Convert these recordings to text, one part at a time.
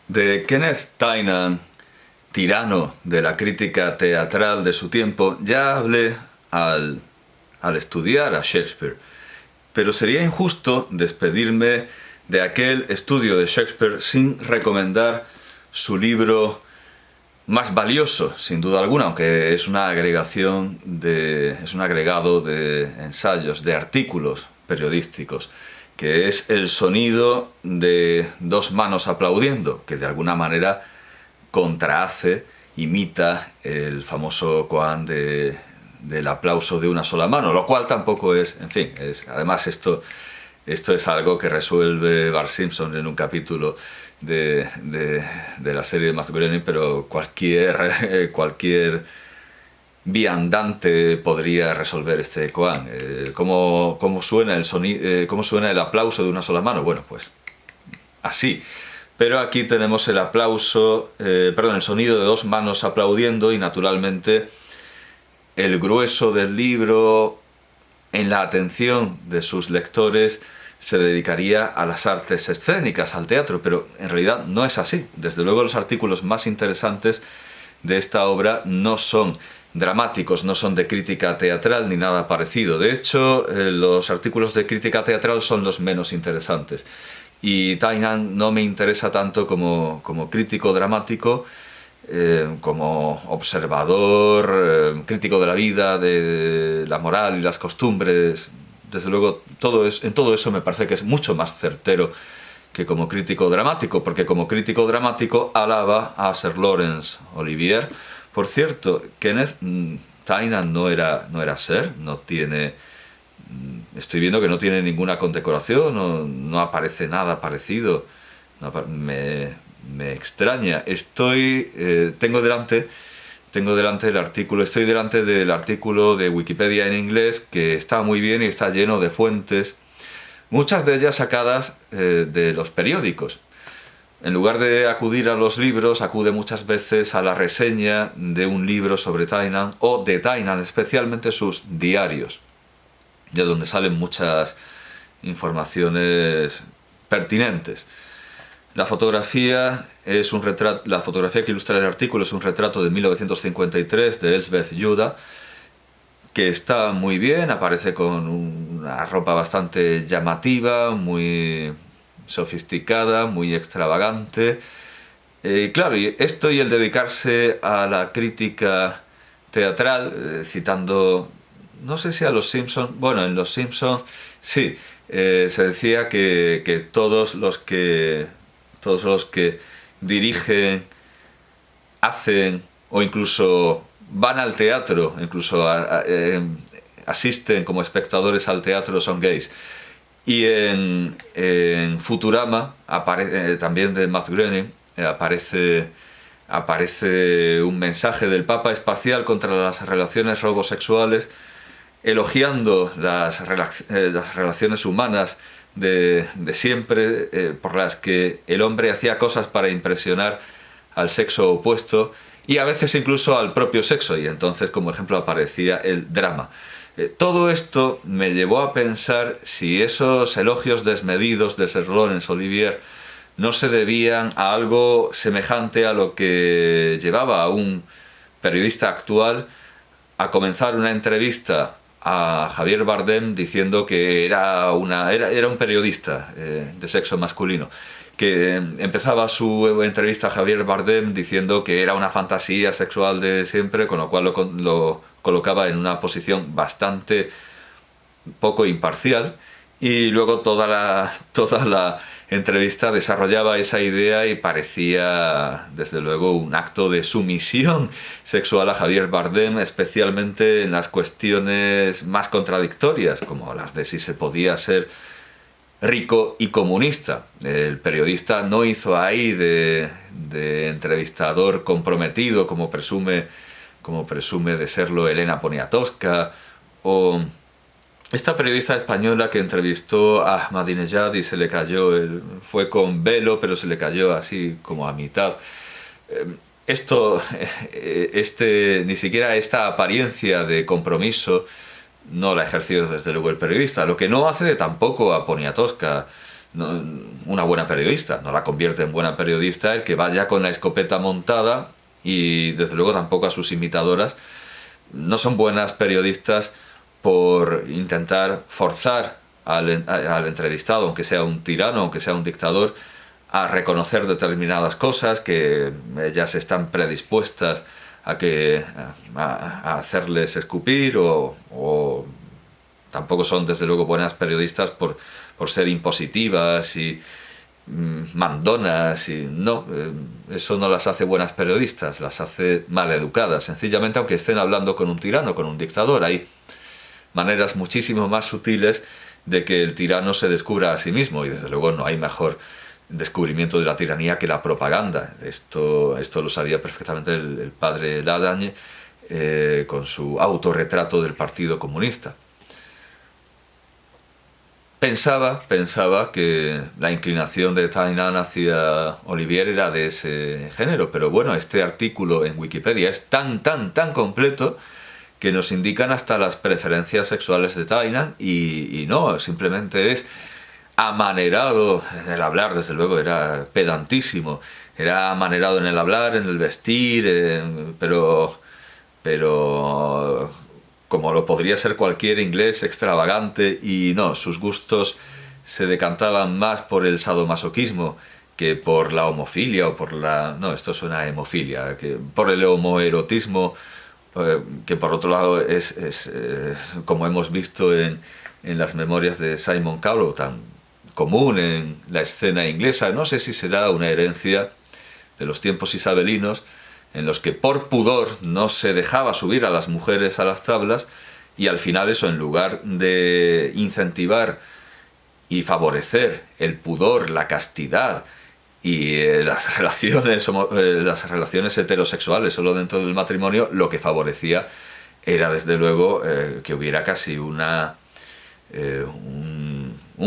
De Kenneth Tynan, tirano de la crítica teatral de su tiempo, ya hablé al estudiar a Shakespeare, pero sería injusto despedirme de aquel estudio de Shakespeare sin recomendar su libro más valioso, sin duda alguna, aunque es una agregación es un agregado de ensayos, de artículos periodísticos, que es El sonido de dos manos aplaudiendo, que de alguna manera contrahace, imita el famoso koan del aplauso de una sola mano, lo cual tampoco es, en fin, además esto es algo que resuelve Bart Simpson en un capítulo de la serie de Matt Groening, pero cualquier viandante podría resolver este koan. ¿Cómo suena el sonido, cómo suena el aplauso de una sola mano? Bueno, pues así. Pero aquí tenemos el el sonido de dos manos aplaudiendo y naturalmente el grueso del libro, en la atención de sus lectores, se dedicaría a las artes escénicas, al teatro, pero en realidad no es así. Desde luego los artículos más interesantes de esta obra no son dramáticos, no son de crítica teatral ni nada parecido. De hecho, los artículos de crítica teatral son los menos interesantes. Y Tynan no me interesa tanto como crítico dramático, como observador, crítico de la vida, de la moral y las costumbres. Desde luego, en todo eso me parece que es mucho más certero que como crítico dramático, porque como crítico dramático alaba a Sir Laurence Olivier. Por cierto, Kenneth Tynan no era Sir, no tiene... Estoy viendo que no tiene ninguna condecoración, no aparece nada parecido. Me extraña. Tengo delante el artículo, estoy delante del artículo de Wikipedia en inglés, que está muy bien y está lleno de fuentes, muchas de ellas sacadas de los periódicos. En lugar de acudir a los libros, acude muchas veces a la reseña de un libro sobre Tynan, o de Tynan, especialmente sus diarios, de donde salen muchas informaciones pertinentes. La fotografía que ilustra el artículo es un retrato de 1953 de Elsbeth Judah, que está muy bien, aparece con una ropa bastante llamativa, muy sofisticada, muy extravagante. Claro, y esto y el dedicarse a la crítica teatral, citando, no sé si a los Simpson, bueno, en los Simpson sí, se decía que todos los que dirigen, hacen o incluso van al teatro, incluso asisten como espectadores al teatro, son gays. Y en Futurama, también de Matt Groening, aparece un mensaje del Papa espacial contra las relaciones robosexuales, elogiando las relaciones humanas de siempre, por las que el hombre hacía cosas para impresionar al sexo opuesto y a veces incluso al propio sexo, y entonces como ejemplo aparecía el drama. Todo esto me llevó a pensar si esos elogios desmedidos de Sir Laurence Olivier no se debían a algo semejante a lo que llevaba a un periodista actual a comenzar una entrevista a Javier Bardem diciendo que era un periodista de sexo masculino, que empezaba su entrevista a Javier Bardem diciendo que era una fantasía sexual de siempre, con lo cual lo colocaba en una posición bastante poco imparcial, y luego toda la entrevista desarrollaba esa idea y parecía desde luego un acto de sumisión sexual a Javier Bardem, especialmente en las cuestiones más contradictorias, como las de si se podía ser rico y comunista. El periodista no hizo ahí de entrevistador comprometido, como presume de serlo Elena Poniatowska, o esta periodista española que entrevistó a Ahmadinejad y se le cayó, fue con velo, pero se le cayó así como a mitad. Ni siquiera esta apariencia de compromiso no la ha ejercido desde luego el periodista, lo que no hace tampoco a Poniatowska. una buena periodista, no la convierte en buena periodista el que vaya con la escopeta montada, y desde luego tampoco a sus imitadoras. No son buenas periodistas por intentar forzar al entrevistado, aunque sea un tirano, aunque sea un dictador, a reconocer determinadas cosas que ellas están predispuestas a hacerles escupir, o tampoco son desde luego buenas periodistas por ser impositivas y mandonas, y no, eso no las hace buenas periodistas, las hace maleducadas, sencillamente, aunque estén hablando con un tirano, con un dictador. Hay maneras muchísimo más sutiles de que el tirano se descubra a sí mismo, y desde luego no hay mejor descubrimiento de la tiranía que la propaganda. Esto lo sabía perfectamente el padre Ladagne, con su autorretrato del Partido Comunista. Pensaba que la inclinación de Tainan hacia Olivier era de ese género, pero bueno, este artículo en Wikipedia es tan completo que nos indican hasta las preferencias sexuales de Tainan, y no, simplemente es amanerado en el hablar. Desde luego era pedantísimo, era amanerado en el hablar, en el vestir, pero como lo podría ser cualquier inglés extravagante, y no, sus gustos se decantaban más por el sadomasoquismo que por la homofilia, o por la... no, esto suena a hemofilia, que por el homoerotismo, que por otro lado es como hemos visto en las memorias de Simon Cowell, tan común en la escena inglesa. No sé si será una herencia de los tiempos isabelinos, en los que por pudor no se dejaba subir a las mujeres a las tablas, y al final eso, en lugar de incentivar y favorecer el pudor, la castidad y las relaciones heterosexuales solo dentro del matrimonio, lo que favorecía era desde luego que hubiera casi un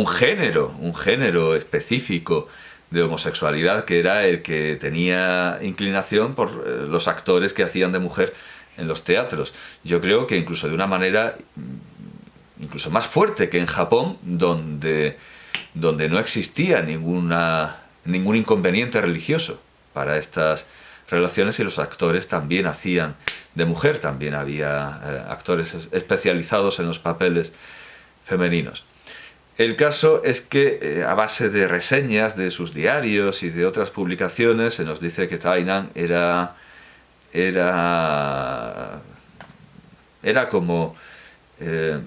género específico de homosexualidad, que era el que tenía inclinación por los actores que hacían de mujer en los teatros. Yo creo que incluso de una manera incluso más fuerte que en Japón, donde no existía ningún inconveniente religioso para estas relaciones, y los actores también hacían de mujer, también había actores especializados en los papeles femeninos. El caso es que a base de reseñas de sus diarios y de otras publicaciones se nos dice que Tainan era como...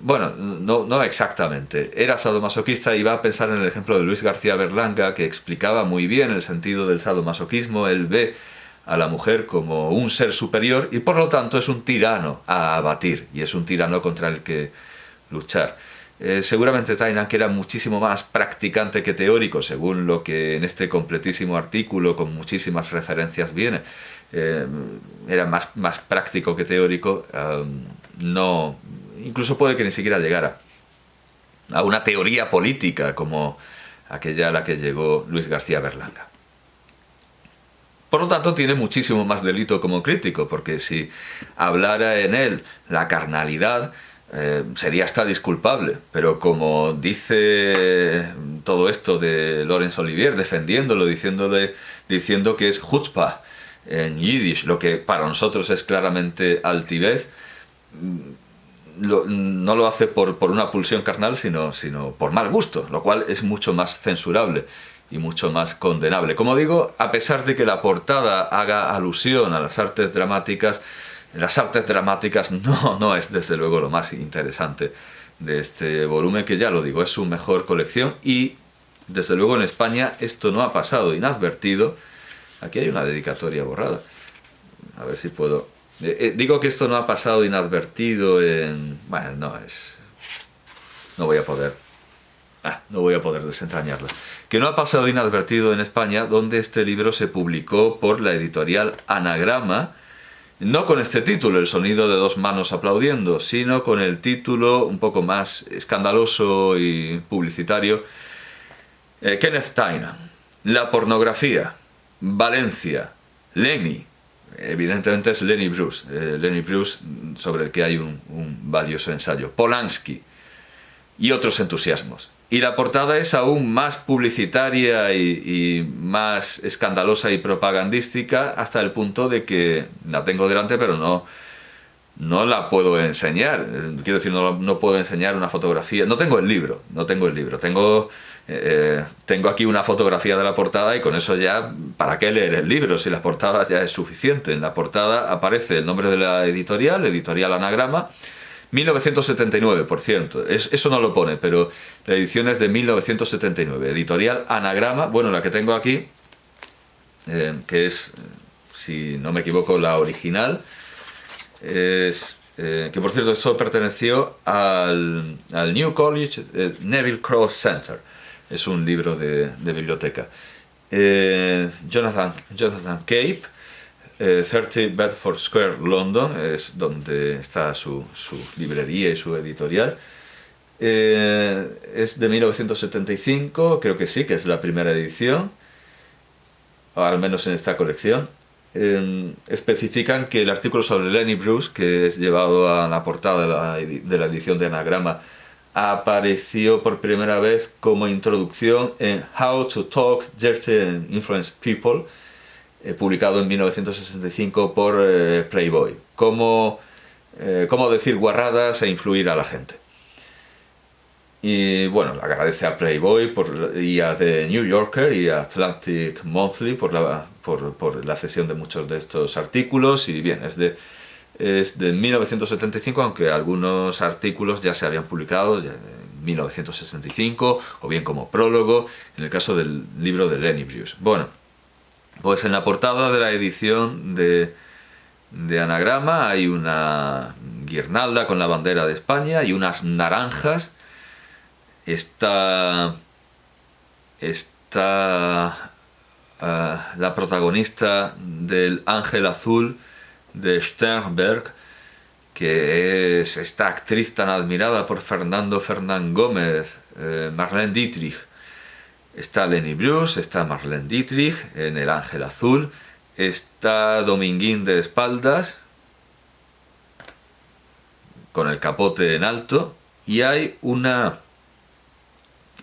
bueno, no exactamente. Era sadomasoquista, y va a pensar en el ejemplo de Luis García Berlanga, que explicaba muy bien el sentido del sadomasoquismo. Él ve a la mujer como un ser superior, y por lo tanto es un tirano a abatir, y es un tirano contra el que luchar. Seguramente Tainan, que era muchísimo más practicante que teórico, según lo que en este completísimo artículo con muchísimas referencias viene, era más práctico que teórico, no, incluso puede que ni siquiera llegara a una teoría política como aquella a la que llegó Luis García Berlanga. Por lo tanto, tiene muchísimo más delito como crítico, porque si hablara en él la carnalidad, sería hasta disculpable, pero como dice todo esto de Laurence Olivier, defendiéndolo, diciendo que es chutzpah en yiddish, lo que para nosotros es claramente altivez, no lo hace por una pulsión carnal, sino por mal gusto, lo cual es mucho más censurable y mucho más condenable. Como digo, a pesar de que la portada haga alusión a las artes dramáticas, las artes dramáticas no es desde luego lo más interesante de este volumen, que ya lo digo, es su mejor colección, y desde luego en España esto no ha pasado inadvertido. Aquí hay una dedicatoria borrada, a ver si puedo... digo que esto no ha pasado inadvertido en... bueno, no voy a poder desentrañarla. Que no ha pasado inadvertido en España, donde este libro se publicó por la editorial Anagrama, no con este título, El sonido de dos manos aplaudiendo, sino con el título un poco más escandaloso y publicitario, Kenneth Tainan, la pornografía, Valencia, Lenny. Evidentemente es Lenny Bruce, sobre el que hay un valioso ensayo, Polanski y otros entusiasmos. Y la portada es aún más publicitaria y más escandalosa y propagandística, hasta el punto de que la tengo delante, pero no la puedo enseñar. Quiero decir, no puedo enseñar una fotografía. No tengo el libro, no tengo el libro. Tengo aquí una fotografía de la portada y con eso ya, ¿para qué leer el libro si la portada ya es suficiente? En la portada aparece el nombre de la editorial, Editorial Anagrama, 1979, por cierto. Eso no lo pone, pero la edición es de 1979. Editorial Anagrama, bueno, la que tengo aquí, que es, si no me equivoco, la original, que por cierto esto perteneció al New College Neville Cross Center. Es un libro de biblioteca. Jonathan Cape, 30 Bedford Square, London, es donde está su librería y su editorial. Es de 1975, creo que sí, que es la primera edición, o al menos en esta colección. Especifican que el artículo sobre Lenny Bruce, que es llevado a la portada de la edición de Anagrama, apareció por primera vez como introducción en How to Talk Dirty and Influence People, publicado en 1965 por Playboy. Cómo decir guarradas e influir a la gente. Y bueno, le agradece a Playboy y a The New Yorker y a Atlantic Monthly por la cesión de muchos de estos artículos. Y bien, es de 1975, aunque algunos artículos ya se habían publicado ya en 1965, o bien como prólogo, en el caso del libro de Lenny Bruce. Bueno, pues en la portada de la edición de Anagrama hay una guirnalda con la bandera de España y unas naranjas. Está la protagonista del Ángel Azul de Sternberg, que es esta actriz tan admirada por Fernando Fernán Gómez, Marlene Dietrich. Está Lenny Bruce, está Marlene Dietrich en el Ángel Azul, está Dominguín de espaldas, con el capote en alto, y hay una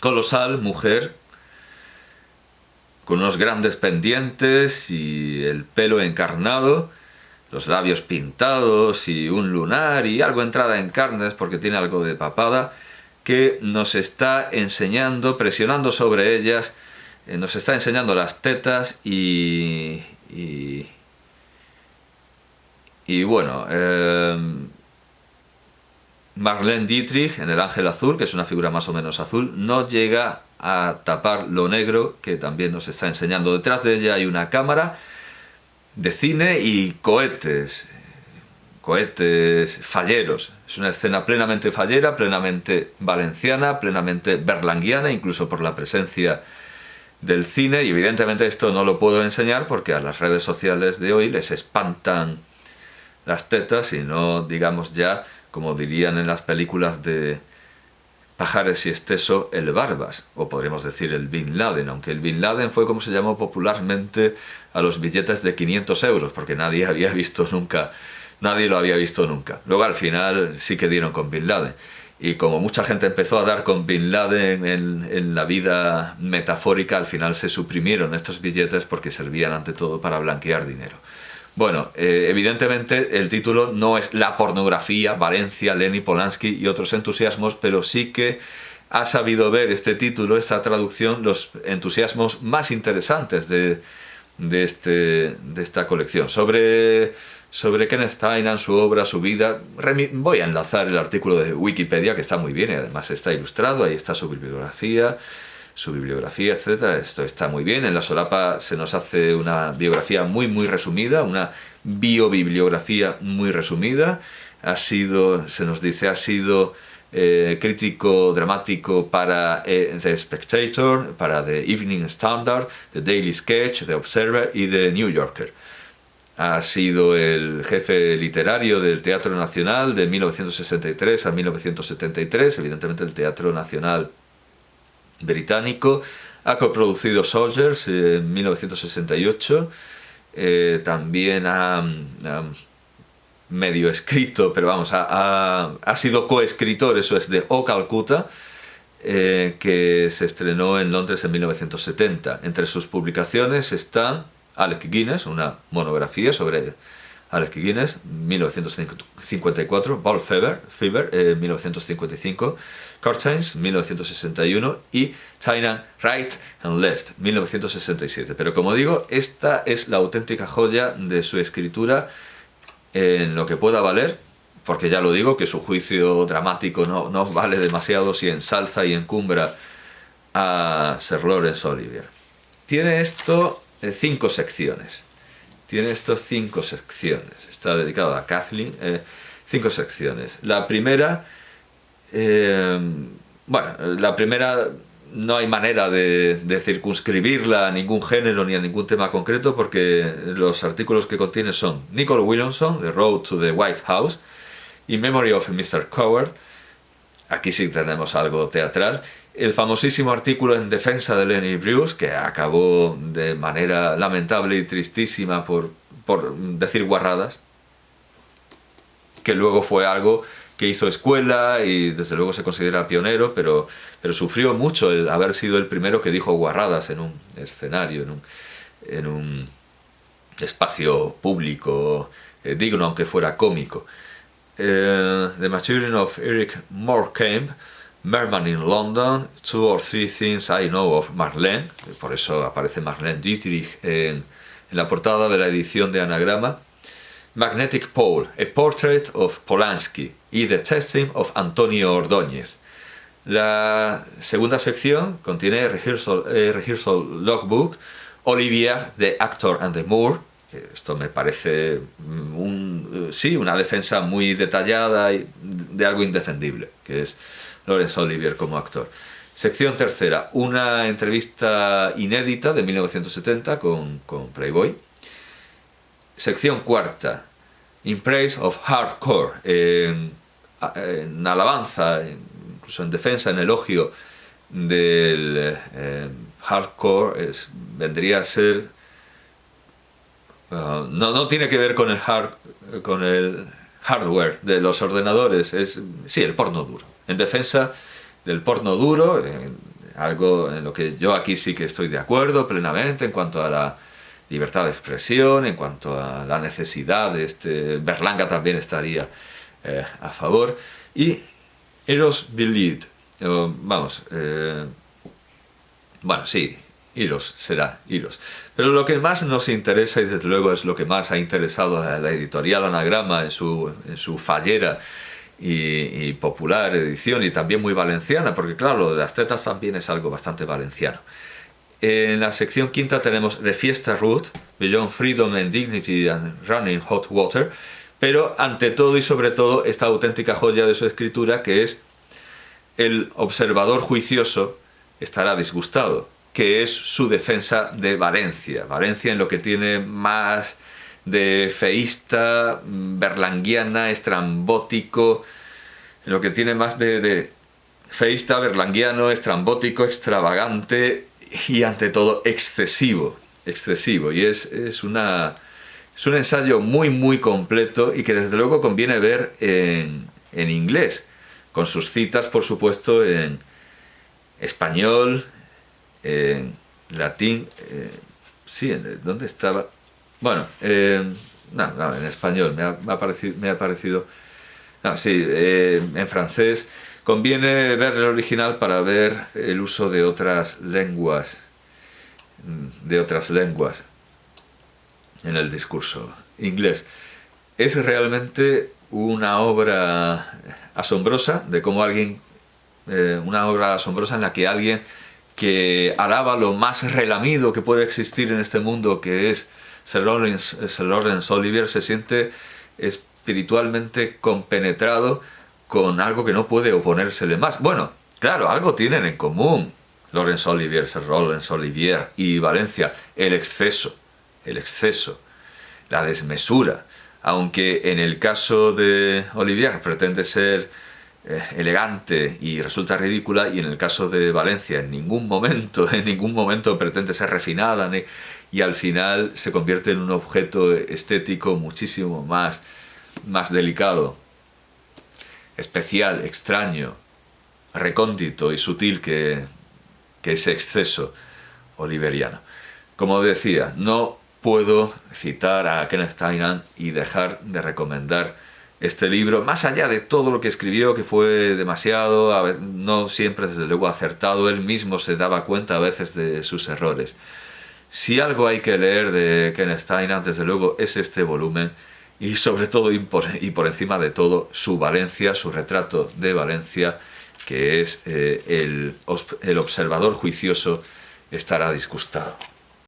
colosal mujer con unos grandes pendientes y el pelo encarnado, los labios pintados y un lunar y algo entrada en carnes porque tiene algo de papada, que nos está enseñando, presionando sobre ellas, nos está enseñando las tetas y bueno, Marlene Dietrich en el Ángel Azul, que es una figura más o menos azul, no llega a tapar lo negro que también nos está enseñando. Detrás de ella hay una cámara de cine y cohetes falleros. Es una escena plenamente fallera, plenamente valenciana, plenamente berlanguiana, incluso por la presencia del cine, y evidentemente esto no lo puedo enseñar porque a las redes sociales de hoy les espantan las tetas y no digamos ya, como dirían en las películas de Pajares y Esteso, el Barbas, o podríamos decir el Bin Laden, aunque el Bin Laden fue como se llamó popularmente a los billetes de 500 euros, porque nadie lo había visto nunca. Luego al final sí que dieron con Bin Laden. Y como mucha gente empezó a dar con Bin Laden en la vida metafórica, al final se suprimieron estos billetes porque servían ante todo para blanquear dinero. Bueno, evidentemente el título no es La pornografía, Valencia, Lenny Polanski y otros entusiasmos, pero sí que ha sabido ver este título, esta traducción, los entusiasmos más interesantes de esta colección. Sobre Kenneth Tynan, su obra, su vida, voy a enlazar el artículo de Wikipedia, que está muy bien y además está ilustrado, ahí está su bibliografía, etcétera. Esto está muy bien. En la solapa se nos hace una biografía muy resumida, una biobibliografía muy resumida. Se nos dice, ha sido crítico dramático para The Spectator, para The Evening Standard, The Daily Sketch, The Observer y The New Yorker. Ha sido el jefe literario del Teatro Nacional de 1963 a 1973, evidentemente el Teatro Nacional británico. Ha coproducido Soldiers en 1968. También ha medio escrito, pero vamos, ha sido coescritor, eso es, de O Calcuta, que se estrenó en Londres en 1970. Entre sus publicaciones están Alec Guinness, una monografía sobre Alec Guinness, 1954, Bull Fever 1955, Curtains, 1961 y Tynan Right and Left, 1967. Pero como digo, esta es la auténtica joya de su escritura en lo que pueda valer, porque ya lo digo, que su juicio dramático no vale demasiado si ensalza y encumbra a Sir Laurence Olivier. Tiene esto 5 secciones. Está dedicado a Kathleen. 5 secciones. La primera, no hay manera de circunscribirla a ningún género ni a ningún tema concreto, porque los artículos que contiene son Nicole Williamson, The Road to the White House, y Memory of Mr. Coward. Aquí sí tenemos algo teatral. El famosísimo artículo en defensa de Lenny Bruce, que acabó de manera lamentable y tristísima por decir guarradas, que luego fue algo que hizo escuela y desde luego se considera pionero, pero sufrió mucho el haber sido el primero que dijo guarradas en un escenario, en un espacio público digno, aunque fuera cómico. The Maturing of Eric Morecambe, Merman in London, 2 or 3 Things I Know of Marlene, por eso aparece Marlene Dietrich en la portada de la edición de Anagrama. Magnetic Pole, A Portrait of Polanski y The Testing of Antonio Ordóñez. La segunda sección contiene Rehearsal Logbook, Olivier, The Actor and the Moor. Esto me parece una defensa muy detallada de algo indefendible, que es Laurence Olivier como actor. Sección tercera, una entrevista inédita de 1970 con Playboy. Sección cuarta, In Praise of Hardcore, en alabanza, incluso en defensa, en elogio del hardcore, vendría a ser... no tiene que ver con el hardware de los ordenadores, sí, el porno duro. En defensa del porno duro, algo en lo que yo aquí sí que estoy de acuerdo plenamente en cuanto a la libertad de expresión, en cuanto a la necesidad de Berlanga también estaría a favor. Y Eros Believed, Eros será Eros. Pero lo que más nos interesa, y desde luego es lo que más ha interesado a la editorial Anagrama en su fallera y popular edición, y también muy valenciana, porque claro, lo de las tetas también es algo bastante valenciano. En la sección quinta tenemos The Fiesta Route, Beyond Freedom and Dignity and Running Hot Water, pero ante todo y sobre todo esta auténtica joya de su escritura, que es El observador juicioso estará disgustado, que es su defensa de Valencia. Valencia en lo que tiene más de feísta, berlanguiana, estrambótico, en lo que tiene más de feísta, berlanguiano, estrambótico, extravagante y ante todo excesivo. Y es un ensayo muy muy completo y que desde luego conviene ver en inglés, con sus citas por supuesto en español, en latín, ¿dónde estaba? Bueno, en español me ha parecido en francés. Conviene ver el original para ver el uso de otras lenguas en el discurso inglés. Es realmente una obra asombrosa de cómo una obra asombrosa en la que alguien que alaba lo más relamido que puede existir en este mundo, que es Sir Laurence Olivier, se siente espiritualmente compenetrado con algo que no puede oponérsele más. Bueno, claro, algo tienen en común Laurence Olivier, Sir Laurence Olivier y Valencia: el exceso, la desmesura. Aunque en el caso de Olivier pretende ser elegante y resulta ridícula, y en el caso de Valencia en ningún momento pretende ser refinada, y al final se convierte en un objeto estético muchísimo más delicado, especial, extraño, recóndito y sutil que ese exceso oliveriano. Como decía, no puedo citar a Kenneth Tynan y dejar de recomendar este libro, más allá de todo lo que escribió, que fue demasiado, no siempre desde luego acertado, él mismo se daba cuenta a veces de sus errores. Si algo hay que leer de Kenneth Tynan, desde luego es este volumen, y sobre todo y por encima de todo su Valencia, su retrato de Valencia, que es el observador juicioso estará disgustado.